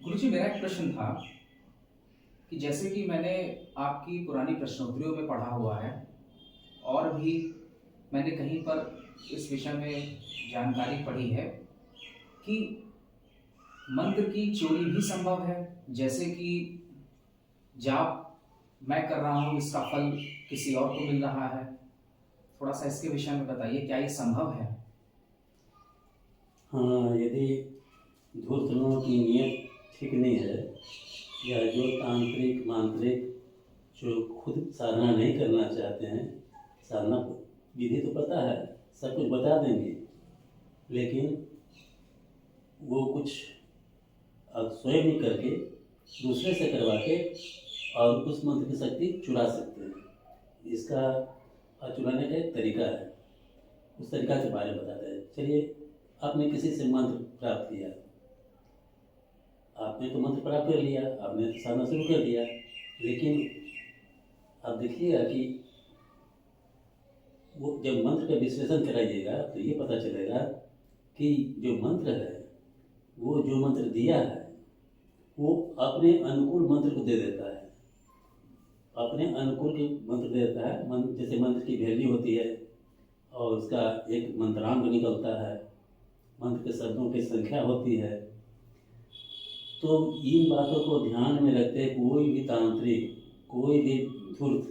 गुरुजी, मेरा एक प्रश्न था कि जैसे कि मैंने आपकी पुरानी प्रश्नोत्तरियों में पढ़ा हुआ है और भी मैंने कहीं पर इस विषय में जानकारी पढ़ी है कि मंत्र की चोरी भी संभव है। जैसे कि जाप मैं कर रहा हूँ, इसका फल किसी और को मिल रहा है। थोड़ा सा इसके विषय में बताइए, क्या ये संभव है? हाँ, यदि धूर्तलों की नीयत ठीक नहीं है या जो तांत्रिक मांत्रिक जो खुद साधना नहीं करना चाहते हैं, साधना विधि तो पता है, सब कुछ बता देंगे, लेकिन वो कुछ अब स्वयं ही करके दूसरे से करवा के और उस मंत्र की शक्ति चुरा सकते हैं। इसका चुराने का एक तरीका है, उस तरीका के बारे में बताते हैं। चलिए, आपने किसी से मंत्र प्राप्त किया, आपने तो मंत्र प्राप्त कर लिया, आपने तो साधना शुरू कर दिया, लेकिन आप देखिएगा कि वो जब मंत्र का विश्लेषण कराइएगा तो ये पता चलेगा कि जो मंत्र है, वो जो मंत्र दिया है वो अपने अनुकूल मंत्र को दे देता है, अपने अनुकूल के मंत्र दे देता है। जैसे मंत्र की वैल्यू होती है और उसका एक मंत्रांक निकलता है, मंत्र के शब्दों की संख्या होती है। तो इन बातों को ध्यान में रखते कोई भी तांत्रिक, कोई भी धूर्त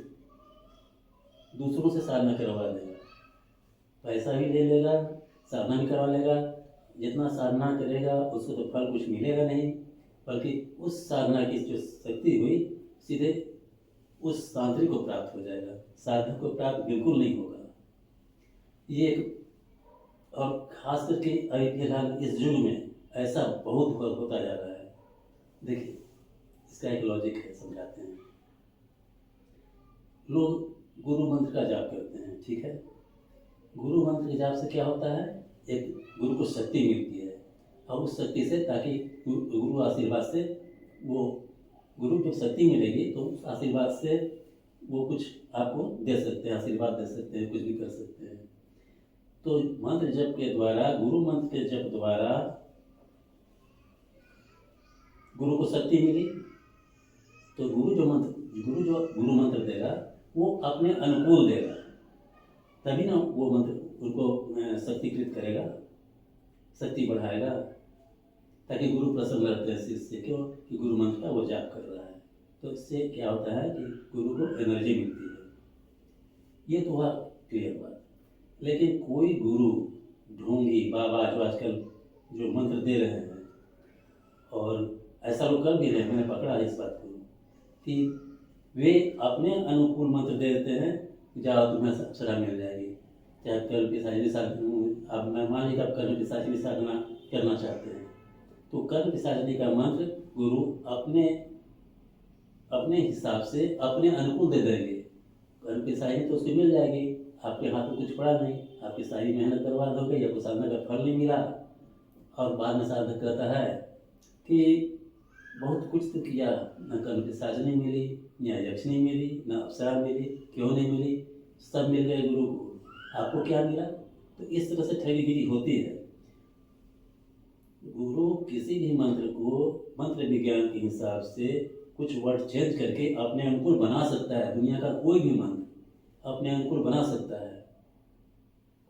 दूसरों से साधना करवा लेगा, पैसा भी ले लेगा, साधना भी करवा लेगा। जितना साधना करेगा उसको तो फल कुछ मिलेगा नहीं, बल्कि उस साधना की जो शक्ति हुई सीधे उस तांत्रिक को प्राप्त हो जाएगा, साधक को प्राप्त बिल्कुल नहीं होगा। ये और खास करके अभी फिलहाल इस युग में ऐसा बहुत होता जा रहा है। देखिए, इसका एक लॉजिक है, समझाते हैं। लोग गुरु मंत्र का जाप करते हैं, ठीक है। गुरु मंत्र के जाप से क्या होता है, एक गुरु को शक्ति मिलती है और उस शक्ति से, ताकि गुरु आशीर्वाद से, वो गुरु को शक्ति मिलेगी तो उस आशीर्वाद से वो कुछ आपको दे सकते हैं, आशीर्वाद दे सकते हैं, कुछ भी कर सकते हैं। तो मंत्र जप के द्वारा, गुरु मंत्र के जप द्वारा गुरु को शक्ति मिली, तो गुरु जो गुरु मंत्र देगा वो अपने अनुकूल देगा, तभी ना वो मंत्र उनको शक्तिकृत करेगा, शक्ति बढ़ाएगा, ताकि गुरु प्रसन्न रहते हैं शिष्य से। क्यों? कि गुरु मंत्र का वो जाप कर रहा है। तो इससे क्या होता है कि गुरु को एनर्जी मिलती है। ये तो हुआ क्लियर बात। लेकिन कोई गुरु ढोंगी बाबा जो आजकल जो मंत्र दे रहे हैं, और ऐसा लोग कर भी रहे हैं, मैंने पकड़ा है इस बात को, कि वे अपने अनुकूल मंत्र दे देते हैं, जाओ तुम्हें अप्सरा मिल जाएगी, चाहे कल पिशाचिनी साधना, अब मैं मान लीजिए आप कल पिशाचिनी साधना करना चाहते हैं, तो कल पिशाचिनी का मंत्र गुरु अपने अपने हिसाब से अपने अनुकूल दे देंगे। कल पिशाचिनी तो उसको मिल जाएगी, आपके हाथ में कुछ पड़ा नहीं, आपकी सारी मेहनत बर्बाद हो गई, आपको साधना का फल नहीं मिला। और बाद में साधक कहता है कि बहुत कुछ तो किया, न कल पिशाचिनी मिली, न यक्ष नहीं मिली, न अप्सरा मिली, क्यों नहीं मिली, सब मिल गए गुरु को, आपको क्या मिला? तो इस तरह से ठगीगिरी होती है। गुरु किसी भी मंत्र को मंत्र विज्ञान के हिसाब से कुछ वर्ड चेंज करके अपने अनुकूल बना सकता है। दुनिया का कोई भी मंत्र अपने अनुकूल बना सकता है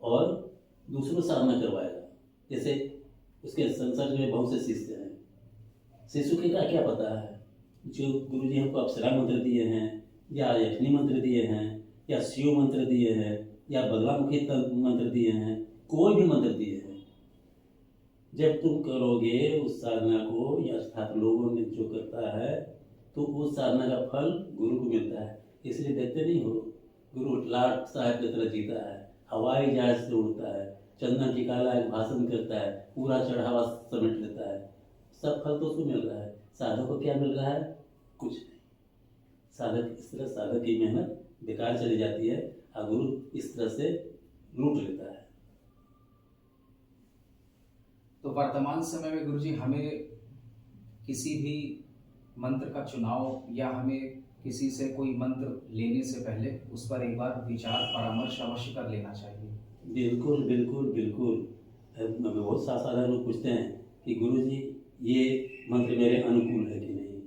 और दूसरों साधना करवाएगा। जैसे उसके संसर्ग में बहुत से शिष्य हैं, शिशु के का क्या पता है, जो गुरु जी हमको अप्सरा मंत्र दिए हैं, या यक्षिणी मंत्र दिए हैं, या शिव मंत्र दिए हैं, या बगलामुखी मंत्र दिए हैं, कोई भी मंत्र दिए हैं, जब तुम करोगे उस साधना को, या अर्थात लोगों ने जो करता है, तो उस साधना का फल गुरु को मिलता है। इसलिए देखते नहीं हो, गुरु लाट साहब की तरह जीता है, हवाई जहाज से उड़ता है, चंदन टीका ला भाषण करता है, पूरा चढ़ावा समेट लेता है, सब फल तो उसको मिल रहा है। साधक को क्या मिल रहा है? कुछ नहीं। साधक इस तरह, साधक की मेहनत बेकार चली जाती है और गुरु इस तरह से लूट लेता है। तो वर्तमान समय में गुरुजी, हमें किसी भी मंत्र का चुनाव या हमें किसी से कोई मंत्र लेने से पहले उस पर एक बार विचार परामर्श अवश्य कर लेना चाहिए। बिल्कुल बिल्कुल बिल्कुल। हमें बहुत साधारण लोग पूछते हैं कि गुरुजी ये मंत्र मेरे अनुकूल है कि नहीं।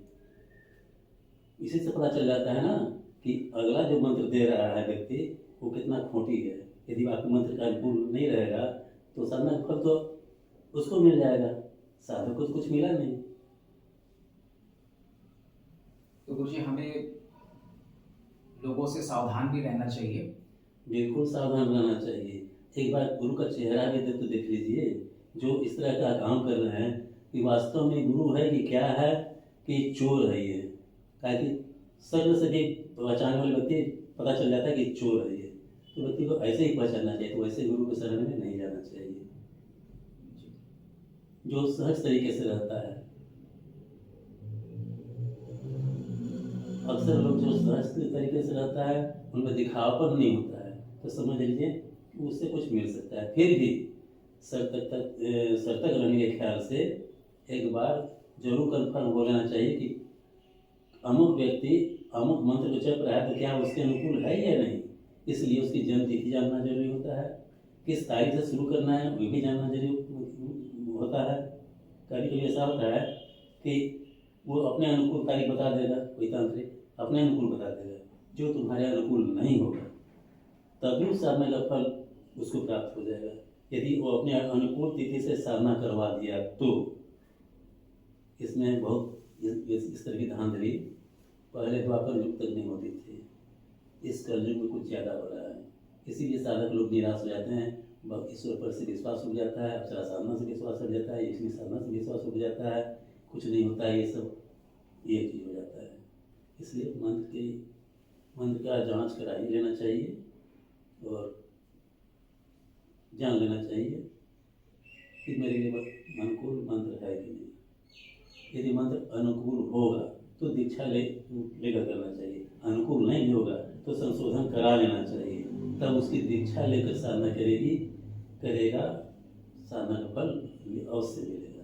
इसी से पता चल जाता है ना कि अगला जो मंत्र दे रहा है व्यक्ति वो कितना खोटी है। यदि आपके मंत्र का अनुकूल नहीं रहेगा तो साधना का फल तो उसको मिल जाएगा, साधक को तो कुछ मिला नहीं। तो गुरुजी हमें लोगों से सावधान भी रहना चाहिए। बिल्कुल सावधान रहना चाहिए। एक बार गुरु का चेहरा भी तो देख लीजिए, जो इस तरह का काम कर रहे हैं कि वास्तव में गुरु है कि क्या है कि चोर है ये। ताकि शक्ल से भी पहचानने वाले व्यक्ति पता चल जाता है कि चोर है ये, तो व्यक्ति को ऐसे ही पहचानना चाहिए। तो वैसे गुरु के शरण में नहीं जाना चाहिए। जो सहज तरीके से रहता है, अक्सर लोग जो सहज तरीके से रहता है उनमें दिखावापन नहीं होता है, तो समझ लीजिए कि उससे कुछ मिल सकता है। फिर भी सर तक रहने के ख्याल से एक बार जरूर कन्फर्म हो लेना चाहिए कि अमुक व्यक्ति अमुक मंत्र को जप रहा है तो क्या उसके अनुकूल है या नहीं। इसलिए उसकी जन्म तिथि जानना जरूरी होता है, किस तारीख से शुरू करना है वो भी जानना जरूरी होता है। कभी कभी ऐसा होता है कि वो अपने अनुकूल तारीख बता देगा, कोई तांत्रिक अपने अनुकूल बता देगा, जो तुम्हारे अनुकूल नहीं होगा तभी उस साधना का फल उसको प्राप्त हो जाएगा। यदि वो अपने अनुकूल तिथि से साधना करवा दिया तो इसमें बहुत इस तरह की धांधली पहले द्वापर युग तक नहीं होती थी। इस कलयुग में कुछ ज़्यादा हो रहा है, इसीलिए साधक लोग निराश हो जाते हैं। ईश्वर पर से विश्वास उठ जाता है, अक्षरा साधना से विश्वास उठ जाता है, इसमें साधना से विश्वास उठ जाता है, कुछ नहीं होता है, ये सब ये चीज़ हो जाता है। इसलिए मंत्र का जांच करा ही लेना चाहिए और जान लेना चाहिए कि मेरे लिए अनुकूल मंत्र है कि नहीं। यदि मंत्र अनुकूल होगा तो दीक्षा लेकर करना चाहिए, अनुकूल नहीं होगा तो संशोधन करा लेना चाहिए, तब उसकी दीक्षा लेकर साधना करेगा, साधना का फल अवश्य मिलेगा।